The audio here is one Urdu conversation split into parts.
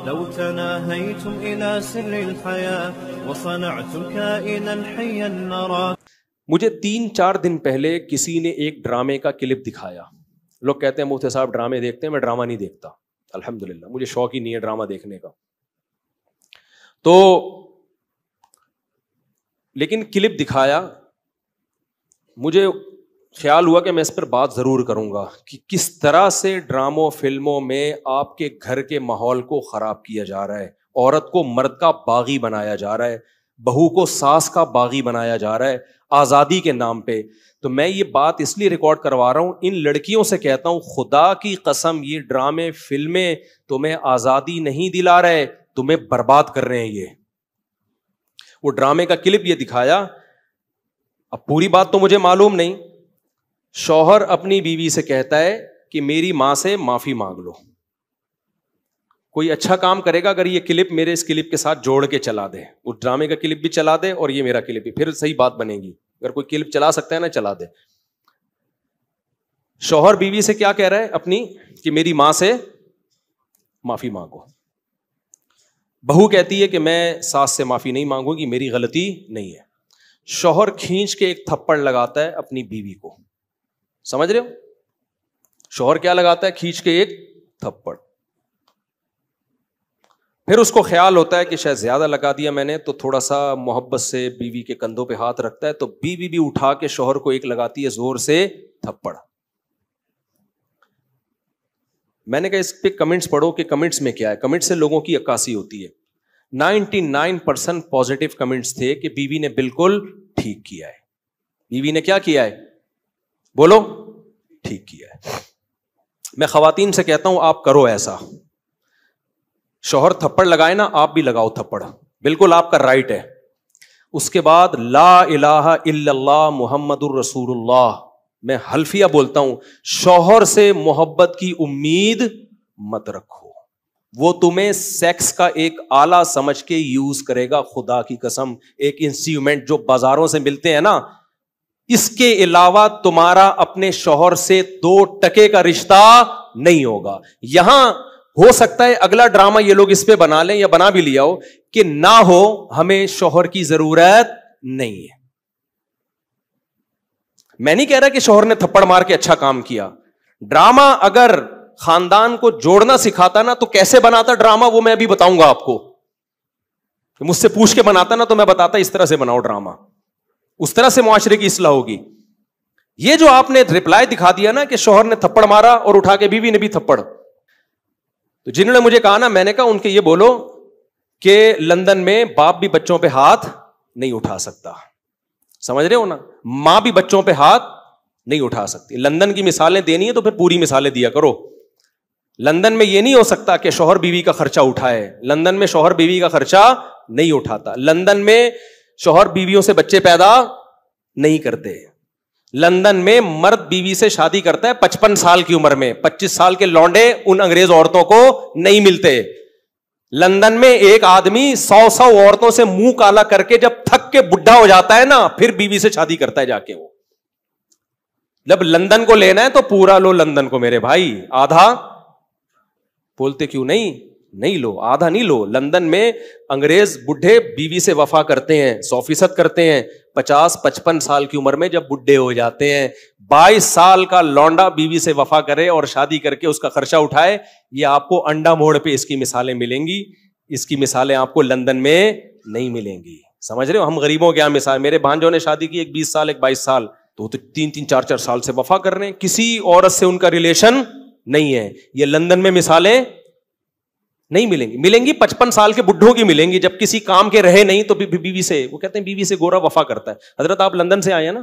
لو تناهيتم إلى سر الحياة وصنعتم كائنا حيا نرى. مجھے 3-4 دن پہلے کسی نے ایک ڈرامے کا کلپ دکھایا. لوگ کہتے ہیں مفتی صاحب ڈرامے دیکھتے ہیں، میں ڈرامہ نہیں دیکھتا الحمدللہ، مجھے شوق ہی نہیں ہے ڈرامہ دیکھنے کا. تو لیکن کلپ دکھایا، مجھے خیال ہوا کہ میں اس پر بات ضرور کروں گا کہ کس طرح سے ڈراموں فلموں میں آپ کے گھر کے ماحول کو خراب کیا جا رہا ہے، عورت کو مرد کا باغی بنایا جا رہا ہے، بہو کو ساس کا باغی بنایا جا رہا ہے آزادی کے نام پہ. تو میں یہ بات اس لیے ریکارڈ کروا رہا ہوں، ان لڑکیوں سے کہتا ہوں خدا کی قسم یہ ڈرامے فلمیں تمہیں آزادی نہیں دلا رہے، تمہیں برباد کر رہے ہیں. یہ وہ ڈرامے کا کلپ یہ دکھایا، اب پوری بات تو مجھے معلوم نہیں. شوہر اپنی بیوی سے کہتا ہے کہ میری ماں سے معافی مانگ لو. کوئی اچھا کام کرے گا اگر یہ کلپ میرے اس کلپ کے ساتھ جوڑ کے چلا دے، اس ڈرامے کا کلپ بھی چلا دے اور یہ میرا کلپ بھی، پھر صحیح بات بنے گی. اگر کوئی کلپ چلا سکتا ہے نا چلا دے. شوہر بیوی سے کیا کہہ رہا ہے اپنی کہ میری ماں سے معافی مانگو. بہو کہتی ہے کہ میں ساس سے معافی نہیں مانگوں گی، میری غلطی نہیں ہے. شوہر کھینچ کے ایک تھپڑ لگاتا ہے اپنی بیوی کو. سمجھ رہے ہو؟ شوہر کیا لگاتا ہے؟ کھینچ کے ایک تھپڑ. پھر اس کو خیال ہوتا ہے کہ شاید زیادہ لگا دیا میں نے، تو تھوڑا سا محبت سے بیوی کے کندھوں پہ ہاتھ رکھتا ہے، تو بیوی بھی اٹھا کے شوہر کو ایک لگاتی ہے زور سے تھپڑ. میں نے کہا اس پہ کمنٹس پڑھو کہ کمنٹس میں کیا ہے. کمنٹ سے لوگوں کی عکاسی ہوتی ہے. 99% پازیٹیو کمنٹس تھے کہ بیوی نے بالکل ٹھیک کیا ہے. بیوی نے کیا کیا ہے؟ بولو، ٹھیک کیا ہے. میں خواتین سے کہتا ہوں آپ کرو ایسا. شوہر تھپڑ لگائے نا، آپ بھی لگاؤ تھپڑ، بالکل آپ کا رائٹ ہے. اس کے بعد لا الہ الا اللہ محمد الرسول اللہ، میں حلفیہ بولتا ہوں، شوہر سے محبت کی امید مت رکھو. وہ تمہیں سیکس کا ایک آلہ سمجھ کے یوز کرے گا. خدا کی قسم ایک انسٹرومنٹ جو بازاروں سے ملتے ہیں نا، اس کے علاوہ تمہارا اپنے شوہر سے 2% کا رشتہ نہیں ہوگا. یہاں ہو سکتا ہے اگلا ڈرامہ یہ لوگ اس پہ بنا لیں یا بنا بھی لیا ہو کہ نہ ہو ہمیں شوہر کی ضرورت نہیں ہے. میں نہیں کہہ رہا کہ شوہر نے تھپڑ مار کے اچھا کام کیا. ڈرامہ اگر خاندان کو جوڑنا سکھاتا نا تو کیسے بناتا ڈرامہ وہ میں ابھی بتاؤں گا آپ کو. مجھ سے پوچھ کے بناتا نا تو میں بتاتا اس طرح سے بناؤ ڈرامہ، اس طرح سے معاشرے کی اصلاح ہوگی. یہ جو آپ نے رپلائی دکھا دیا نا کہ شوہر نے تھپڑ مارا اور اٹھا کے بیوی نے بھی تھپڑ، تو جنہوں نے مجھے کہا نا، میں نے کہا ان کے یہ بولو کہ لندن میں باپ بھی بچوں پہ ہاتھ نہیں اٹھا سکتا. سمجھ رہے ہو نا؟ ماں بھی بچوں پہ ہاتھ نہیں اٹھا سکتی. لندن کی مثالیں دینی ہے تو پھر پوری مثالیں دیا کرو. لندن میں یہ نہیں ہو سکتا کہ شوہر بیوی کا خرچہ اٹھائے. لندن میں شوہر بیوی کا خرچہ نہیں اٹھاتا. لندن میں شوہر بیویوں سے بچے پیدا نہیں کرتے. لندن میں مرد بیوی سے شادی کرتا ہے 55 سال کی عمر میں. 25 سال کے لونڈے ان انگریز عورتوں کو نہیں ملتے. لندن میں ایک آدمی 100 عورتوں سے منہ کالا کر کے جب تھک کے بڈھا ہو جاتا ہے نا، پھر بیوی سے شادی کرتا ہے جا کے. وہ جب لندن کو لینا ہے تو پورا لو لندن کو میرے بھائی. آدھا بولتے کیوں نہیں لو، آدھا نہیں لو. لندن میں انگریز بڈھے بیوی سے وفا کرتے ہیں 100% کرتے ہیں. 50-55 سال کی عمر میں جب بڈھے ہو جاتے ہیں، 22 سال کا لونڈا بیوی سے وفا کرے اور شادی کر کے اس کا خرچہ اٹھائے. یہ آپ کو انڈا موڑ پہ اس کی مثالیں ملیں گی. اس کی مثالیں آپ کو لندن میں نہیں ملیں گی. سمجھ رہے ہو؟ ہم غریبوں کے یہاں مثال، میرے بھانجوں نے شادی کی، ایک 20 سال ایک 22 سال، تو 3-4 سال سے وفا کر رہے ہیں. کسی عورت سے ان کا ریلیشن نہیں ہے. یہ لندن میں مثالیں نہیں ملیں گی. ملیں گی 55 سال کے بڈھوں کی ملیں گی جب کسی کام کے رہے نہیں تو بیوی سے، وہ کہتے ہیں بیوی سے گورا وفا کرتا ہے. حضرت آپ لندن سے آئے ہیں نا؟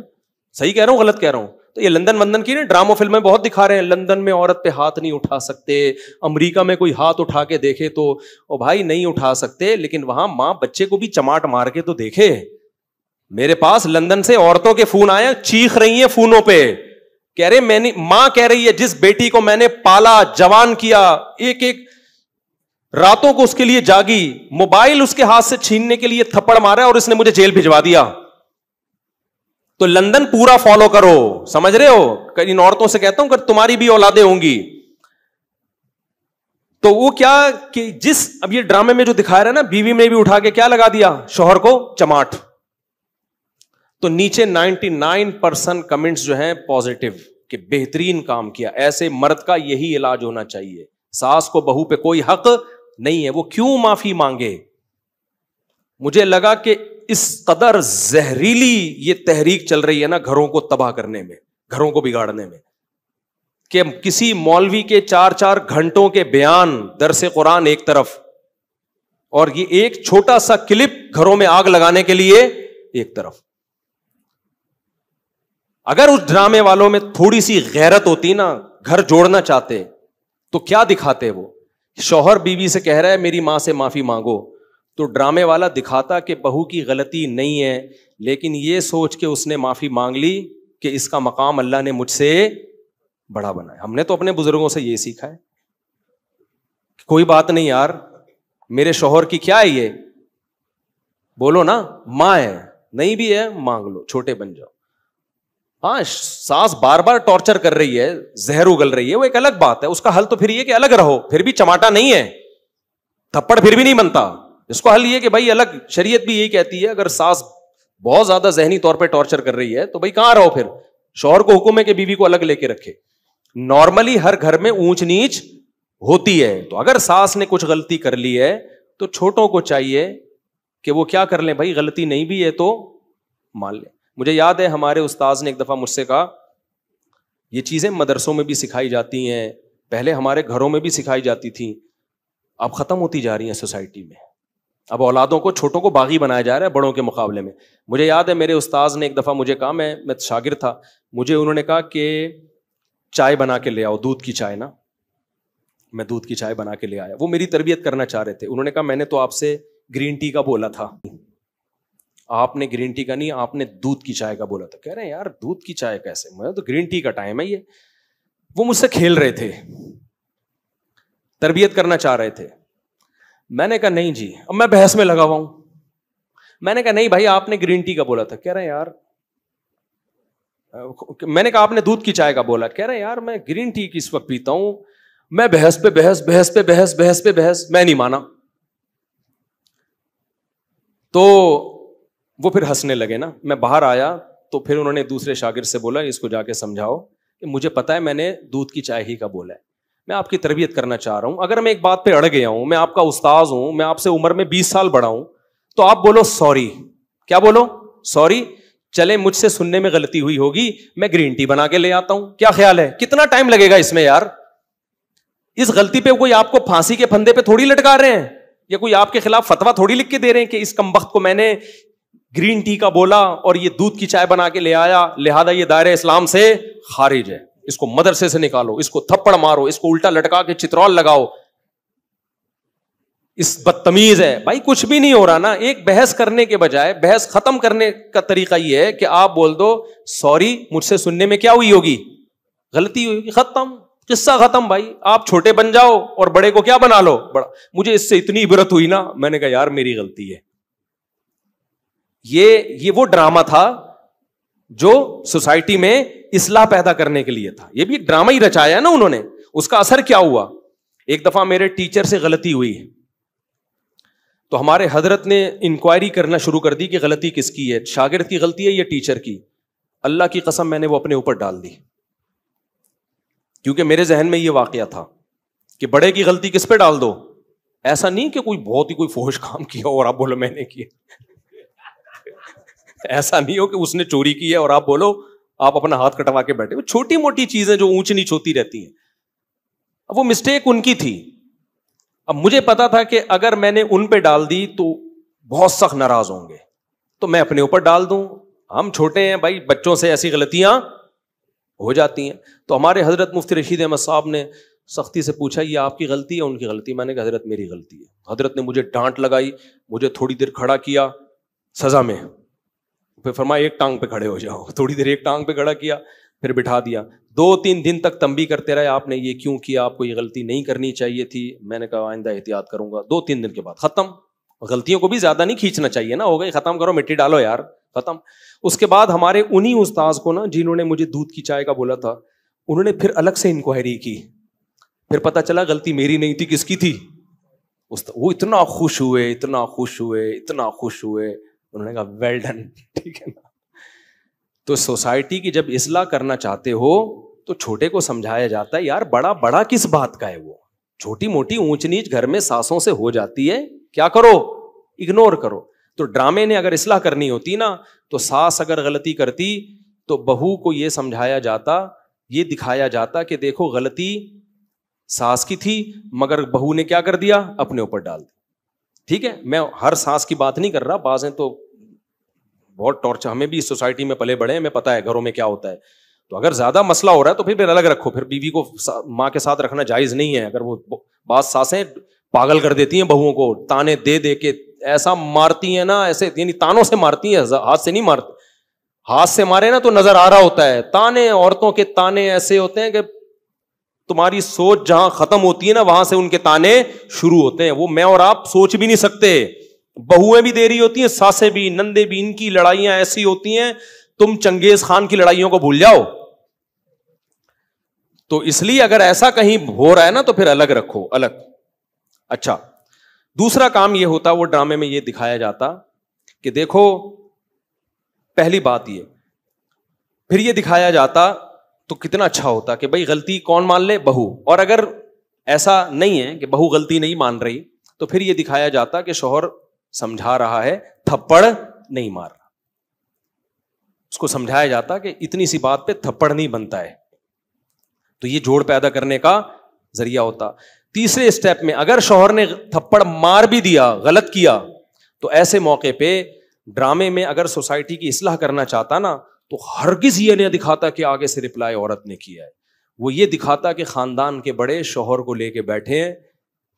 صحیح کہہ رہا ہوں غلط کہہ رہا ہوں؟ تو یہ لندن کی نا ڈراموں فلمیں بہت دکھا رہے ہیں. لندن میں عورت پہ ہاتھ نہیں اٹھا سکتے. امریکہ میں کوئی ہاتھ اٹھا کے دیکھے تو او بھائی نہیں اٹھا سکتے، لیکن وہاں ماں بچے کو بھی چماٹ مار کے تو دیکھے. میرے پاس لندن سے عورتوں کے فون آئے، چیخ رہی ہیں فونوں پہ، کہہ رہے میں نے، ماں کہہ رہی ہے جس بیٹی کو میں نے پالا جوان کیا، ایک راتوں کو اس کے لیے جاگی، موبائل اس کے ہاتھ سے چھیننے کے لیے تھپڑ مارا اور اس نے مجھے جیل بھجوا دیا. تو لندن پورا فالو کرو. سمجھ رہے ہو؟ ان عورتوں سے کہتا ہوں کہ تمہاری بھی اولادیں ہوں گی تو وہ کیا کہ جس اب یہ ڈرامے میں جو دکھایا رہا نا، بیوی میں بھی اٹھا کے کیا لگا دیا، شوہر کو چماٹ. تو نیچے 99% کمنٹس جو ہیں پازیٹو کہ بہترین کام کیا. ایسے مرد کا یہی علاج ہونا چاہیے. ساس کو بہو پہ کوئی حق نہیں ہے، وہ کیوں معافی مانگے. مجھے لگا کہ اس قدر زہریلی یہ تحریک چل رہی ہے نا گھروں کو تباہ کرنے میں، گھروں کو بگاڑنے میں، کہ کسی مولوی کے 4 گھنٹوں کے بیان، درس قرآن ایک طرف، اور یہ ایک چھوٹا سا کلپ گھروں میں آگ لگانے کے لیے ایک طرف. اگر اس ڈرامے والوں میں تھوڑی سی غیرت ہوتی نا، گھر جوڑنا چاہتے، تو کیا دکھاتے؟ وہ شوہر بیوی سے کہہ رہا ہے میری ماں سے معافی مانگو، تو ڈرامے والا دکھاتا کہ بہو کی غلطی نہیں ہے، لیکن یہ سوچ کے اس نے معافی مانگ لی کہ اس کا مقام اللہ نے مجھ سے بڑا بنایا. ہم نے تو اپنے بزرگوں سے یہ سیکھا ہے. کوئی بات نہیں یار، میرے شوہر کی کیا ہے، یہ بولو نا، ماں ہے، نہیں بھی ہے مانگ لو، چھوٹے بن جاؤ. ہاں ساس بار بار ٹارچر کر رہی ہے، زہر اگل رہی ہے، وہ ایک الگ بات ہے. اس کا حل تو پھر یہ کہ الگ رہو، پھر بھی چماٹا نہیں ہے، تھپڑ پھر بھی نہیں بنتا. اس کو حل یہ کہ بھائی الگ، شریعت بھی یہی کہتی ہے اگر ساس بہت زیادہ ذہنی طور پہ ٹارچر کر رہی ہے تو بھائی کہاں رہو، پھر شوہر کو حکم ہے کہ بیوی کو الگ لے کے رکھے. نارملی ہر گھر میں اونچ نیچ ہوتی ہے، تو اگر ساس نے کچھ غلطی کر لی ہے تو چھوٹوں کو چاہیے کہ وہ کیا کر لیں، بھائی غلطی نہیں بھی ہے تو مان لیں. مجھے یاد ہے ہمارے استاذ نے ایک دفعہ مجھ سے کہا، یہ چیزیں مدرسوں میں بھی سکھائی جاتی ہیں، پہلے ہمارے گھروں میں بھی سکھائی جاتی تھیں، اب ختم ہوتی جا رہی ہیں سوسائٹی میں. اب اولادوں کو، چھوٹوں کو باغی بنایا جا رہا ہے بڑوں کے مقابلے میں. مجھے یاد ہے میرے استاذ نے ایک دفعہ مجھے کہا، میں شاگرد تھا، مجھے انہوں نے کہا کہ چائے بنا کے لے آؤ، دودھ کی چائے نا. میں دودھ کی چائے بنا کے لے آیا. وہ میری تربیت کرنا چاہ رہے تھے. انہوں نے کہا میں نے تو آپ سے گرین ٹی کا بولا تھا. آپ نے گرین ٹی کا نہیں، آپ نے دودھ کی چائے کا بولا تھا. کہہ رہے ہیں یار دودھ کی چائے کیسے، میں تو گرین ٹی کا ٹائم ہے یہ. وہ مجھ سے کھیل رہے تھے، تربیت کرنا چاہ رہے تھے. میں نے کہا نہیں جی. اب میں بحث میں لگا ہوا ہوں. میں نے کہا نہیں بھائی آپ نے گرین ٹی کا بولا تھا. کہہ رہے ہیں یار، میں نے کہا آپ نے دودھ کی چائے کا بولا. کہہ رہے ہیں یار میں گرین ٹی کس وقت پیتا ہوں، میں بحث پہ بحث، بحث پہ بحث، بحث پہ بحث، میں نہیں مانا. تو وہ پھر ہنسنے لگے نا. میں باہر آیا تو پھر انہوں نے دوسرے شاگرد سے بولا اس کو جا کے سمجھاؤ کہ مجھے پتا ہے میں نے دودھ کی چائے ہی کا بولا ہے، میں آپ کی تربیت کرنا چاہ رہا ہوں. اگر میں ایک بات پہ اڑ گیا ہوں، میں آپ کا استاذ ہوں، میں آپ سے عمر میں 20 سال بڑا ہوں، تو آپ بولو سوری. کیا بولو؟ سوری. چلے مجھ سے سننے میں غلطی ہوئی ہوگی، میں گرین ٹی بنا کے لے آتا ہوں. کیا خیال ہے؟ کتنا ٹائم لگے گا اس میں یار؟ اس غلطی پہ کوئی آپ کو پھانسی کے پھندے پہ تھوڑی لٹکا رہے ہیں، یا کوئی آپ کے خلاف فتوا تھوڑی لکھ کے دے رہے ہیں کہ اس کمبخت کو میں نے گرین ٹی کا بولا اور یہ دودھ کی چائے بنا کے لے آیا، لہذا یہ دائرہ اسلام سے خارج ہے، اس کو مدرسے سے نکالو، اس کو تھپڑ مارو، اس کو الٹا لٹکا کے چترول لگاؤ، اس بدتمیز ہے. بھائی کچھ بھی نہیں ہو رہا نا. ایک بحث کرنے کے بجائے بحث ختم کرنے کا طریقہ یہ ہے کہ آپ بول دو سوری، مجھ سے سننے میں کیا ہوئی ہوگی، غلطی ہوئی ہوگی، ختم، قصہ ختم. بھائی آپ چھوٹے بن جاؤ اور بڑے کو کیا بنا لو بڑا. مجھے اس سے اتنی عبرت ہوئی نا، میں نے کہا یار میری غلطی ہے. یہ وہ ڈرامہ تھا جو سوسائٹی میں اصلاح پیدا کرنے کے لیے تھا. یہ بھی ڈرامہ ہی رچایا نا انہوں نے. اس کا اثر کیا ہوا؟ ایک دفعہ میرے ٹیچر سے غلطی ہوئی تو ہمارے حضرت نے انکوائری کرنا شروع کر دی کہ غلطی کس کی ہے، شاگرد کی غلطی ہے یا ٹیچر کی. اللہ کی قسم میں نے وہ اپنے اوپر ڈال دی، کیونکہ میرے ذہن میں یہ واقعہ تھا کہ بڑے کی غلطی کس پہ ڈال دو. ایسا نہیں کہ کوئی بہت ہی کوئی فحش کام کیا اور آپ بولو میں نے کیا. ایسا نہیں ہو کہ اس نے چوری کی ہے اور آپ بولو، آپ اپنا ہاتھ کٹوا کے بیٹھے. وہ چھوٹی موٹی چیزیں جو اونچ نیچ ہوتی رہتی ہیں. اب وہ مسٹیک ان کی تھی. اب مجھے پتا تھا کہ اگر میں نے ان پہ ڈال دی تو بہت سخت ناراض ہوں گے، تو میں اپنے اوپر ڈال دوں. ہم چھوٹے ہیں بھائی، بچوں سے ایسی غلطیاں ہو جاتی ہیں. تو ہمارے حضرت مفتی رشید احمد صاحب نے سختی سے پوچھا یہ آپ کی غلطی ہے ان کی غلطی؟ میں نے کہا حضرت میری غلطی ہے. حضرت نے مجھے ڈانٹ لگائی، مجھے تھوڑی دیر کھڑا کیا سزا میں، پھر فرمایا ایک ٹانگ پہ کھڑے ہو جاؤ. تھوڑی دیر ایک ٹانگ پہ کھڑا کیا، پھر بٹھا دیا. 2-3 دن تک تنبیہ کرتے رہے، آپ نے یہ کیوں کیا، آپ کو یہ غلطی نہیں کرنی چاہیے تھی. میں نے کہا آئندہ احتیاط کروں گا. 2-3 دن کے بعد ختم. غلطیوں کو بھی زیادہ نہیں کھینچنا چاہیے نا، ہو گئی ختم کرو، مٹی ڈالو یار، ختم. اس کے بعد ہمارے انہی استاذ کو نا، جنہوں نے مجھے دودھ کی چائے کا بولا تھا، انہوں نے پھر الگ سے انکوائری کی پھر پتا چلا غلطی میری نہیں تھی, کس کی تھی؟ وہ اتنا خوش ہوئے, اتنا خوش ہوئے, اتنا خوش ہوئے, انہوں نے کہا ویل ڈن. ٹھیک ہے نا. تو سوسائٹی کی جب اصلاح کرنا چاہتے ہو تو چھوٹے کو سمجھایا جاتا ہے یار بڑا بڑا کس بات کا ہے, وہ چھوٹی موٹی اونچ نیچ گھر میں ساسوں سے ہو جاتی ہے, کیا کرو, اگنور کرو. تو ڈرامے نے اگر اصلاح کرنی ہوتی نا, تو ساس اگر غلطی کرتی تو بہو کو یہ سمجھایا جاتا, یہ دکھایا جاتا کہ دیکھو غلطی ساس کی تھی مگر بہو نے کیا کر دیا, اپنے اوپر ڈال دی. ٹھیک ہے, میں ہر ساس کی بات نہیں کر رہا, بعض ہیں تو بہت ٹارچر, ہمیں بھی اس سوسائٹی میں پلے بڑے ہیں, ہمیں پتا ہے گھروں میں کیا ہوتا ہے. تو اگر زیادہ مسئلہ ہو رہا ہے تو پھر الگ رکھو, پھر بیوی کو ماں کے ساتھ رکھنا جائز نہیں ہے. اگر وہ بعض ساسیں پاگل کر دیتی ہیں بہوؤں کو, تانے دے دے کے ایسا مارتی ہیں نا, ایسے یعنی تانوں سے مارتی ہیں, ہاتھ سے نہیں مارتی. ہاتھ سے مارے نا تو نظر آ رہا ہوتا ہے. تانے, عورتوں کے تانے ایسے ہوتے ہیں کہ تمہاری سوچ جہاں ختم ہوتی ہے نا وہاں سے ان کے تانے شروع ہوتے ہیں. وہ میں اور آپ سوچ بھی نہیں سکتے. بہویں بھی دے رہی ہوتی ہیں, ساسیں بھی, نندے بھی, ان کی لڑائیاں ایسی ہوتی ہیں تم چنگیز خان کی لڑائیوں کو بھول جاؤ. تو اس لیے اگر ایسا کہیں ہو رہا ہے نا تو پھر الگ رکھو, الگ. اچھا, دوسرا کام یہ ہوتا, وہ ڈرامے میں یہ دکھایا جاتا کہ دیکھو پہلی بات یہ, پھر یہ دکھایا جاتا تو کتنا اچھا ہوتا کہ بھائی غلطی کون مان لے, بہو. اور اگر ایسا نہیں ہے کہ بہو غلطی نہیں مان رہی تو پھر یہ دکھایا جاتا کہ شوہر سمجھا رہا ہے, تھپڑ نہیں مار رہا. اس کو سمجھایا جاتا کہ اتنی سی بات پہ تھپڑ نہیں بنتا ہے. تو یہ جوڑ پیدا کرنے کا ذریعہ ہوتا. تیسرے اسٹیپ میں اگر شوہر نے تھپڑ مار بھی دیا, غلط کیا, تو ایسے موقع پہ ڈرامے میں اگر سوسائٹی کی اصلاح کرنا چاہتا نا تو ہرگز یہ نہیں دکھاتا کہ آگے سے رپلائی عورت نے کیا ہے. وہ یہ دکھاتا کہ خاندان کے بڑے شوہر کو لے کے بیٹھے ہیں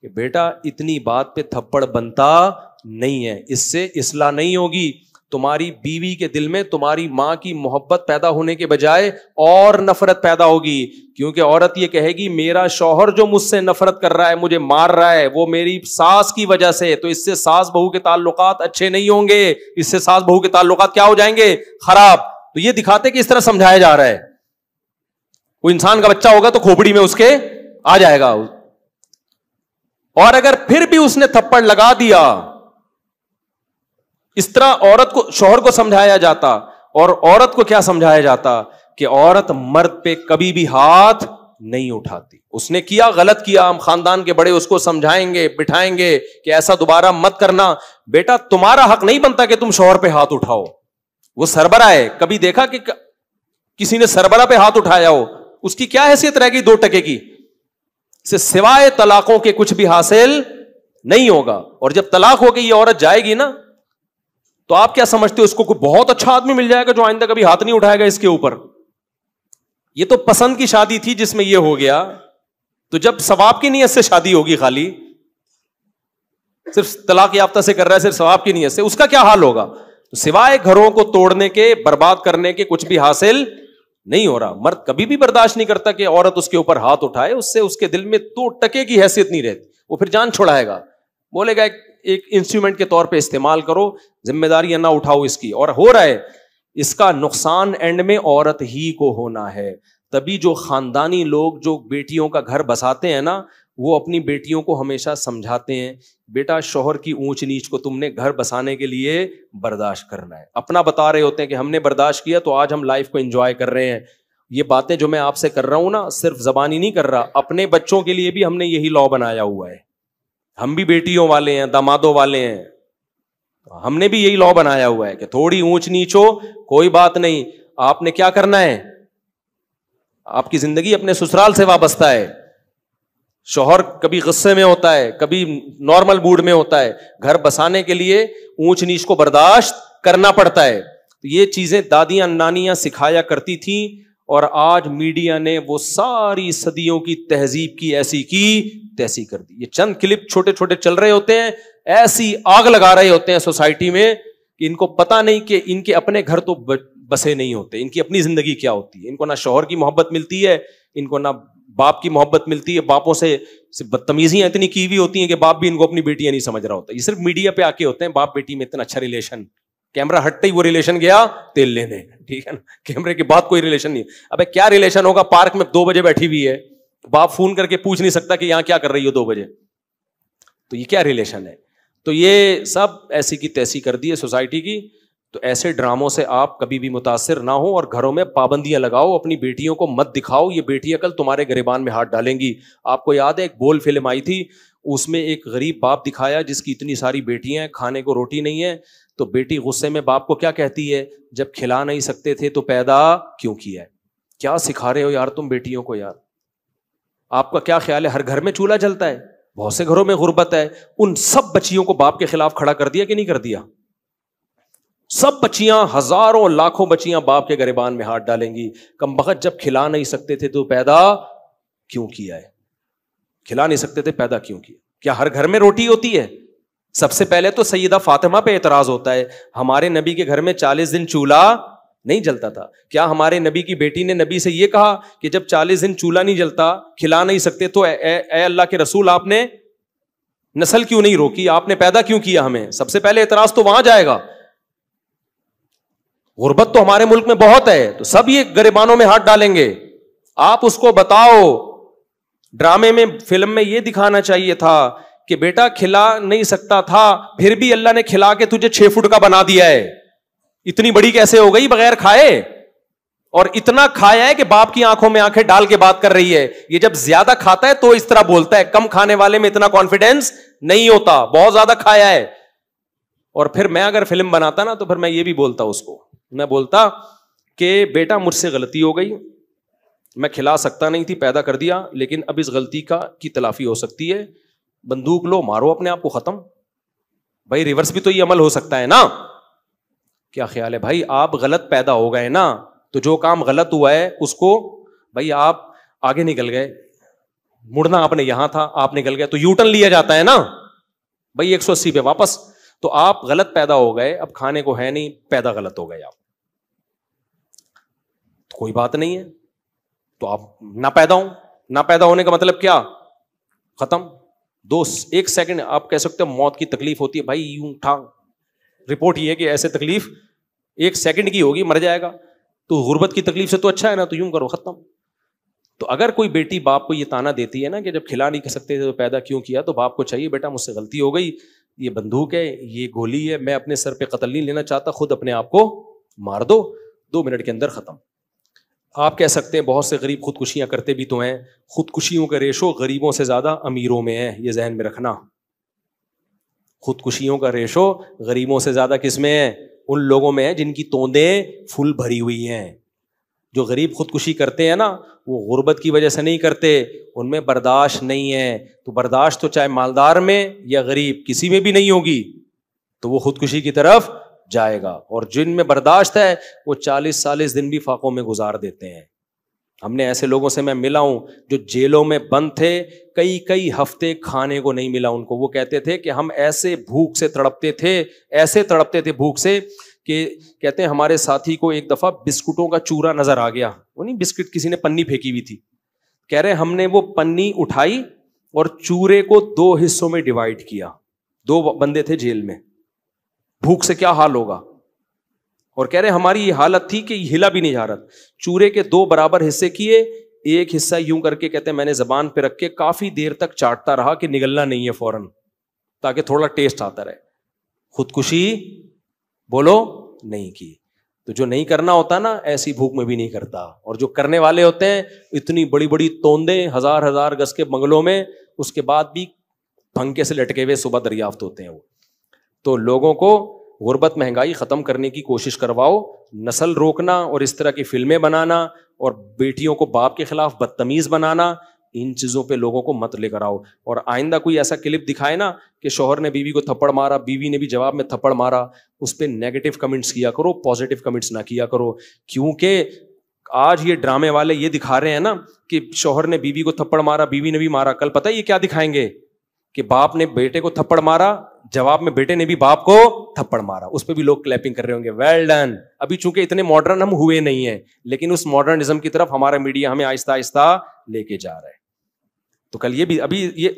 کہ بیٹا اتنی بات پہ تھپڑ بنتا نہیں ہے, اس سے اصلاح نہیں ہوگی. تمہاری بیوی کے دل میں تمہاری ماں کی محبت پیدا ہونے کے بجائے اور نفرت پیدا ہوگی, کیونکہ عورت یہ کہے گی میرا شوہر جو مجھ سے نفرت کر رہا ہے, مجھے مار رہا ہے, وہ میری ساس کی وجہ سے. تو اس سے ساس بہو کے تعلقات اچھے نہیں ہوں گے, اس سے ساس بہو کے تعلقات کیا ہو جائیں گے, خراب. تو یہ دکھاتے کہ اس طرح سمجھایا جا رہا ہے. کوئی انسان کا بچہ ہوگا تو کھوپڑی میں اس کے آ جائے گا. اور اگر پھر بھی اس نے تھپڑ لگا دیا, اس طرح عورت کو, شوہر کو سمجھایا جاتا. اور عورت کو کیا سمجھایا جاتا کہ عورت مرد پہ کبھی بھی ہاتھ نہیں اٹھاتی. اس نے کیا, غلط کیا, ہم خاندان کے بڑے اس کو سمجھائیں گے, بٹھائیں گے کہ ایسا دوبارہ مت کرنا. بیٹا تمہارا حق نہیں بنتا کہ تم شوہر پہ ہاتھ اٹھاؤ. وہ سربراہ ہے, کبھی دیکھا کہ کسی نے سربراہ پہ ہاتھ اٹھایا ہو؟ اس کی کیا حیثیت رہے گی 2 ٹکے کی؟ سے سوائے طلاقوں کے کچھ بھی حاصل نہیں ہوگا. اور جب طلاق ہو کے یہ عورت جائے گی نا تو آپ کیا سمجھتے ہو, اس کو کوئی بہت اچھا آدمی مل جائے گا جو آئندہ کبھی ہاتھ نہیں اٹھائے گا اس کے اوپر؟ یہ تو پسند کی شادی تھی جس میں یہ ہو گیا. تو جب ثواب کی نیت سے شادی ہوگی, خالی صرف طلاق یافتہ سے کر رہا ہے, صرف ثواب کی نیت سے, اس کا کیا حال ہوگا؟ تو سوائے گھروں کو توڑنے کے, برباد کرنے کے کچھ بھی حاصل نہیں ہو رہا. مرد کبھی بھی برداشت نہیں کرتا کہ عورت اس کے اوپر ہاتھ اٹھائے, اس سے اس کے دل میں 2 ٹکے کی حیثیت نہیں رہتی. وہ پھر جان چھڑائے گا, بولے گا ایک انسٹرومنٹ کے طور پہ استعمال کرو, ذمہ داریاں نہ اٹھاؤ اس کی. اور ہو رہا ہے, اس کا نقصان اینڈ میں عورت ہی کو ہونا ہے. تبھی جو خاندانی لوگ جو بیٹیوں کا گھر بساتے ہیں نا, وہ اپنی بیٹیوں کو ہمیشہ سمجھاتے ہیں بیٹا شوہر کی اونچ نیچ کو تم نے گھر بسانے کے لیے برداشت کرنا ہے. اپنا بتا رہے ہوتے ہیں کہ ہم نے برداشت کیا تو آج ہم لائف کو انجوائے کر رہے ہیں. یہ باتیں جو میں آپ سے کر رہا ہوں نا, صرف زبانی نہیں کر رہا, اپنے بچوں کے لیے بھی ہم نے یہی لا بنایا ہوا ہے. ہم بھی بیٹیوں والے ہیں, دامادوں والے ہیں, ہم نے بھی یہی لا بنایا ہوا ہے کہ تھوڑی اونچ نیچ ہو کوئی بات نہیں, آپ نے کیا کرنا ہے, آپ کی زندگی اپنے سسرال سے وابستہ ہے. شوہر کبھی غصے میں ہوتا ہے, کبھی نارمل موڈ میں ہوتا ہے, گھر بسانے کے لیے اونچ نیچ کو برداشت کرنا پڑتا ہے. یہ چیزیں دادیاں نانیاں سکھایا کرتی تھیں, اور آج میڈیا نے وہ ساری صدیوں کی تہذیب کی ایسی کی تیسی کر دی. یہ چند کلپ چھوٹے چھوٹے چل رہے ہوتے ہیں, ایسی آگ لگا رہے ہوتے ہیں سوسائٹی میں کہ ان کو پتا نہیں کہ ان کے اپنے گھر تو بسے نہیں ہوتے, ان کی اپنی زندگی کیا ہوتی ہے. ان کو نہ شوہر کی محبت ملتی ہے, ان کو نہ باپ کی محبت ملتی ہے, باپوں سے بدتمیزیاں اتنی کی ہوئی ہوتی ہیں کہ باپ بھی ان کو اپنی بیٹیاں نہیں سمجھ رہا ہوتا. یہ صرف میڈیا پہ آ کے ہوتے ہیں, باپ بیٹی میں اتنا اچھا ریلیشن, کیمرہ ہٹتے ہی وہ ریلیشن گیا تیل لینے, ٹھیک ہے نا, کیمرے کے بعد کوئی ریلیشن نہیں. ابے کیا ریلیشن ہوگا, پارک میں 2 بجے بیٹھی ہوئی ہے, باپ فون کر کے پوچھ نہیں سکتا کہ یہاں کیا کر رہی ہو 2 بجے. تو یہ کیا ریلیشن ہے؟ تو یہ سب ایسی کی تیسی کر دی ہے سوسائٹی کی. تو ایسے ڈراموں سے آپ کبھی بھی متاثر نہ ہو اور گھروں میں پابندیاں لگاؤ. اپنی بیٹیوں کو مت دکھاؤ, یہ بیٹیاں کل تمہارے گریبان میں ہاتھ ڈالیں گی. آپ کو یاد ہے ایک بول فلم آئی تھی, اس میں ایک غریب باپ دکھایا جس کی اتنی ساری بیٹیاں ہیں, کھانے کو روٹی نہیں ہے. تو بیٹی غصے میں باپ کو کیا کہتی ہے, جب کھلا نہیں سکتے تھے تو پیدا کیوں کیا ہے. کیا سکھا رہے ہو یار تم بیٹیوں کو یار. آپ کا کیا خیال ہے ہر گھر میں چولہا جلتا ہے؟ بہت سے گھروں میں غربت ہے. ان سب بچیوں کو باپ کے خلاف کھڑا کر دیا کہ نہیں کر دیا؟ سب بچیاں, ہزاروں لاکھوں بچیاں باپ کے گریبان میں ہاتھ ڈالیں گی. کمبخت جب کھلا نہیں سکتے تھے تو پیدا کیوں کیا ہے. کھلا نہیں سکتے تھے پیدا کیوں کیا. کیا ہر گھر میں روٹی ہوتی ہے؟ سب سے پہلے تو سیدہ فاطمہ پہ اعتراض ہوتا ہے, ہمارے نبی کے گھر میں 40 دن چولہا نہیں جلتا تھا. کیا ہمارے نبی کی بیٹی نے نبی سے یہ کہا کہ جب 40 دن چولہا نہیں جلتا, کھلا نہیں سکتے, تو اے اللہ کے رسول آپ نے نسل کیوں نہیں روکی, آپ نے پیدا کیوں کیا ہمیں؟ سب سے پہلے اعتراض تو وہاں جائے گا. غربت تو ہمارے ملک میں بہت ہے, تو سب یہ گریبانوں میں ہاتھ ڈالیں گے. آپ اس کو بتاؤ, ڈرامے میں فلم میں یہ دکھانا چاہیے تھا کہ بیٹا کھلا نہیں سکتا تھا, پھر بھی اللہ نے کھلا کے تجھے 6 فٹ کا بنا دیا ہے. اتنی بڑی کیسے ہو گئی بغیر کھائے؟ اور اتنا کھایا ہے کہ باپ کی آنکھوں میں آنکھیں ڈال کے بات کر رہی ہے. یہ جب زیادہ کھاتا ہے تو اس طرح بولتا ہے, کم کھانے والے میں اتنا کانفیڈینس نہیں ہوتا, بہت زیادہ کھایا ہے. اور پھر میں اگر فلم بناتا نا تو پھر میں یہ بھی بولتا اس کو, میں بولتا کہ بیٹا مجھ سے غلطی ہو گئی, میں کھلا سکتا نہیں تھی, پیدا کر دیا, لیکن اب اس غلطی کی تلافی ہو سکتی ہے. بندوق لو, مارو اپنے آپ کو ختم. بھائی ریورس بھی تو یہ عمل ہو سکتا ہے نا. کیا خیال ہے بھائی, آپ غلط پیدا ہو گئے نا, تو جو کام غلط ہوا ہے اس کو بھائی آپ آگے نکل گئے, مڑنا آپ نے یہاں تھا, آپ نکل گئے تو یو ٹرن لیا جاتا ہے نا بھائی 180 پہ واپس. تو آپ غلط پیدا ہو گئے, اب کھانے کو ہے نہیں, پیدا غلط ہو گئے آپ, تو کوئی بات نہیں ہے. تو آپ نہ پیدا ہوں, نہ پیدا ہونے کا مطلب کیا, ختم. 1 سیکنڈ آپ کہہ سکتے ہو موت کی تکلیف ہوتی ہے بھائی, یوں اٹھا, رپورٹ یہ ہے کہ ایسے تکلیف 1 سیکنڈ کی ہوگی, مر جائے گا. تو غربت کی تکلیف سے تو اچھا ہے نا, تو یوں کرو ختم. تو اگر کوئی بیٹی باپ کو یہ تانا دیتی ہے نا کہ جب کھلا نہیں کر سکتے تو پیدا کیوں کیا, تو باپ کو چاہیے بیٹا مجھ سے غلطی ہو گئی, یہ بندوق ہے, یہ گولی ہے, میں اپنے سر پہ قتل نہیں لینا چاہتا, خود اپنے آپ کو مار دو, 2 منٹ کے اندر ختم. آپ کہہ سکتے ہیں بہت سے غریب خودکشیاں کرتے بھی تو ہیں, خودکشیوں کا ریشو غریبوں سے زیادہ امیروں میں ہے, یہ ذہن میں رکھنا. خودکشیوں کا ریشو غریبوں سے زیادہ کس میں ہے, ان لوگوں میں ہے جن کی توندیں پھول بھری ہوئی ہیں. جو غریب خودکشی کرتے ہیں نا, وہ غربت کی وجہ سے نہیں کرتے, ان میں برداشت نہیں ہے. تو برداشت تو چاہے مالدار میں یا غریب کسی میں بھی نہیں ہوگی, تو وہ خودکشی کی طرف جائے گا. اور جن میں برداشت ہے وہ 40 دن بھی فاقوں میں گزار دیتے ہیں. ہم نے ایسے لوگوں سے میں ملا ہوں جو جیلوں میں بند تھے, کئی ہفتے کھانے کو نہیں ملا ان کو. وہ کہتے تھے کہ ہم ایسے بھوک سے تڑپتے تھے, ایسے تڑپتے تھے بھوک سے کہ کہتے ہیں ہمارے ساتھی کو ایک دفعہ بسکٹوں کا چورا نظر آ گیا. وہ نہیں بسکٹ کسی نے پنی پھینکی ہوئی تھی, کہہ رہے ہم نے وہ پنی اٹھائی اور چورے کو 2 حصوں میں ڈیوائڈ کیا. 2 بندے تھے جیل میں, بھوک سے کیا حال ہوگا. اور کہہ رہے ہماری یہ حالت تھی کہ یہ ہلا بھی نہیں جا رہا. چورے کے 2 برابر حصے کیے, ایک حصہ یوں کر کے کہتے ہیں میں نے زبان پہ رکھ کے کافی دیر تک چاٹتا رہا کہ نگلنا نہیں ہے فوراً, تاکہ تھوڑا ٹیسٹ آتا رہے. خودکشی بولو نہیں کی. تو جو نہیں کرنا ہوتا نا ایسی بھوک میں بھی نہیں کرتا, اور جو کرنے والے ہوتے ہیں اتنی بڑی بڑی توندیں 1000 گز کے بنگلوں میں, اس کے بعد بھی پھنکے سے لٹکے ہوئے صبح دریافت ہوتے ہیں وہ. تو لوگوں کو غربت مہنگائی ختم کرنے کی کوشش کرواؤ, نسل روکنا اور اس طرح کی فلمیں بنانا اور بیٹیوں کو باپ کے خلاف بدتمیز بنانا, ان چیزوں پہ لوگوں کو مت لے کر آؤ. اور آئندہ کوئی ایسا کلپ دکھائے نا کہ شوہر نے بیوی کو تھپڑ مارا, بیوی نے بھی جواب میں تھپڑ مارا, اس پہ نیگیٹو کمنٹس کیا کرو, پازیٹیو کمنٹس نہ کیا کرو. کیونکہ آج یہ ڈرامے والے یہ دکھا رہے ہیں نا کہ شوہر نے بیوی کو تھپڑ مارا, بیوی نے بھی مارا, کل پتہ ہے یہ کیا دکھائیں گے کہ باپ نے بیٹے کو تھپڑ مارا, جواب میں بیٹے نے بھی باپ کو تھپڑ مارا. اس پہ بھی لوگ کلیپنگ کر رہے ہوں گے, ویل ڈن. ابھی چونکہ اتنے ماڈرن ہم ہوئے نہیں ہیں, لیکن اس ماڈرنزم کی طرف ہمارا میڈیا ہمیں آہستہ آہستہ لے کے جا رہا ہے. تو کل یہ بھی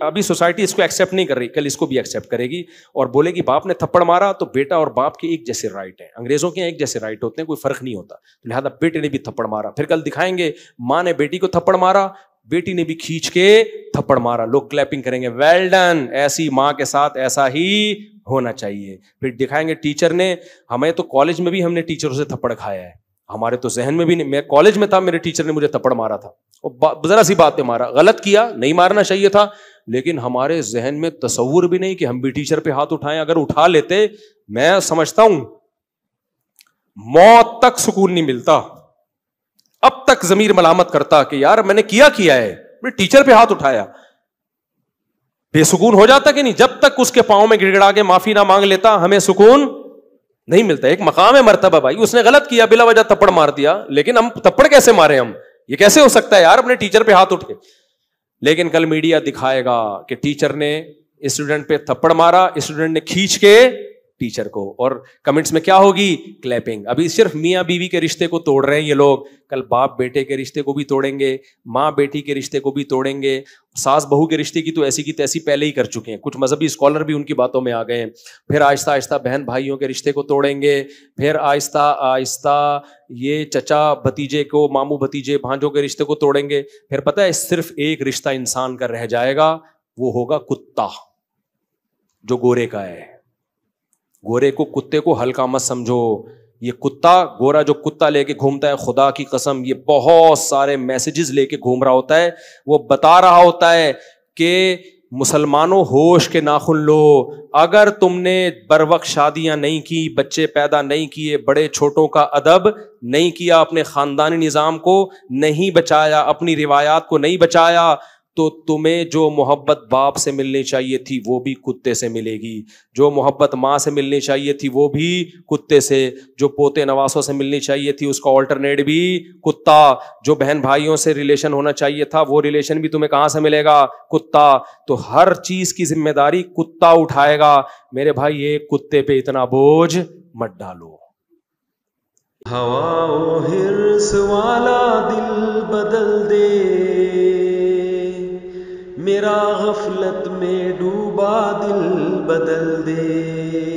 ابھی سوسائٹی اس کو ایکسیپٹ نہیں کر رہی, کل اس کو بھی ایکسیپٹ کرے گی اور بولے گی باپ نے تھپڑ مارا تو بیٹا اور باپ کے ایک جیسے رائٹ ہیں. انگریزوں کے ایک جیسے رائٹ ہوتے ہیں, کوئی فرق نہیں ہوتا, لہٰذا بیٹے نے بھی تھپڑ مارا. پھر کل دکھائیں گے ماں نے بیٹی کو تھپڑ مارا, بیٹی نے بھی کھینچ کے تھپڑ مارا, لوگ کلیپنگ کریں گے, ویل ڈن, ایسی ماں کے ساتھ ایسا ہی ہونا چاہیے. پھر دکھائیں گے ٹیچر نے, ہمیں تو کالج میں بھی ہم نے ٹیچروں سے تھپڑ کھایا ہے, ہمارے تو ذہن میں بھی نہیں, میں کالج میں تھا میرے ٹیچر نے مجھے تھپڑ مارا تھا, ذرا سی بات پہ مارا, غلط کیا, نہیں مارنا چاہیے تھا, لیکن ہمارے ذہن میں تصور بھی نہیں کہ ہم بھی ٹیچر پہ ہاتھ اٹھائیں. اگر اٹھا لیتے, میں سمجھتا ہوں موت تک سکون نہیں ملتا, اب تک ضمیر ملامت کرتا کہ یار میں نے کیا ہے, میں ٹیچر پہ ہاتھ اٹھایا. بے سکون ہو جاتا کہ نہیں؟ جب تک اس کے پاؤں میں گڑ گڑا کے معافی نہ مانگ لیتا ہمیں سکون نہیں ملتا. ایک مقام ہے مرتبہ بھائی, اس نے غلط کیا, بلا وجہ تھپڑ مار دیا, لیکن ہم تھپڑ کیسے مارے, ہم یہ کیسے ہو سکتا ہے یار اپنے ٹیچر پہ ہاتھ اٹھ کے. لیکن کل میڈیا دکھائے گا کہ ٹیچر نے اسٹوڈنٹ پہ تھپڑ مارا, اسٹوڈنٹ نے کھینچ کے ٹیچر کو, اور کمنٹس میں کیا ہوگی؟ کلیپنگ. ابھی صرف میاں بیوی کے رشتے کو توڑ رہے ہیں یہ لوگ, کل باپ بیٹے کے رشتے کو بھی توڑیں گے, ماں بیٹی کے رشتے کو بھی توڑیں گے, ساس بہو کے رشتے کی تو ایسی کی تیسی پہلے ہی کر چکے ہیں, کچھ مذہبی اسکالر بھی ان کی باتوں میں آ گئے ہیں. پھر آہستہ آہستہ بہن بھائیوں کے رشتے کو توڑیں گے, پھر آہستہ آہستہ یہ چچا بھتیجے کو, ماموں بھتیجے بھانجوں کے رشتے کو توڑیں گے. پھر پتہ ہے صرف ایک رشتہ انسان کا رہ جائے گا, وہ ہوگا کتا, جو گورے کا ہے. گورے کو, کتے کو ہلکا مت سمجھو, یہ کتا گورا جو کتا لے کے گھومتا ہے, خدا کی قسم یہ بہت سارے میسیجز لے کے گھوم رہا ہوتا ہے. وہ بتا رہا ہوتا ہے کہ مسلمانوں ہوش کے ناخن لو, اگر تم نے بر وقت شادیاں نہیں کی, بچے پیدا نہیں کیے, بڑے چھوٹوں کا ادب نہیں کیا, اپنے خاندانی نظام کو نہیں بچایا, اپنی روایات کو نہیں بچایا, تو تمہیں جو محبت باپ سے ملنی چاہیے تھی وہ بھی کتے سے ملے گی, جو محبت ماں سے ملنی چاہیے تھی وہ بھی کتے سے, جو پوتے نواسوں سے ملنی چاہیے تھی اس کا آلٹرنیٹ بھی کتا, جو بہن بھائیوں سے ریلیشن ہونا چاہیے تھا وہ ریلیشن بھی تمہیں کہاں سے ملے گا؟ کتا. تو ہر چیز کی ذمہ داری کتا اٹھائے گا. میرے بھائی ایک کتے پہ اتنا بوجھ مت ڈالو. ہوا و حرص والا دل بدل دے, میرا غفلت میں ڈوبا دل بدل دے.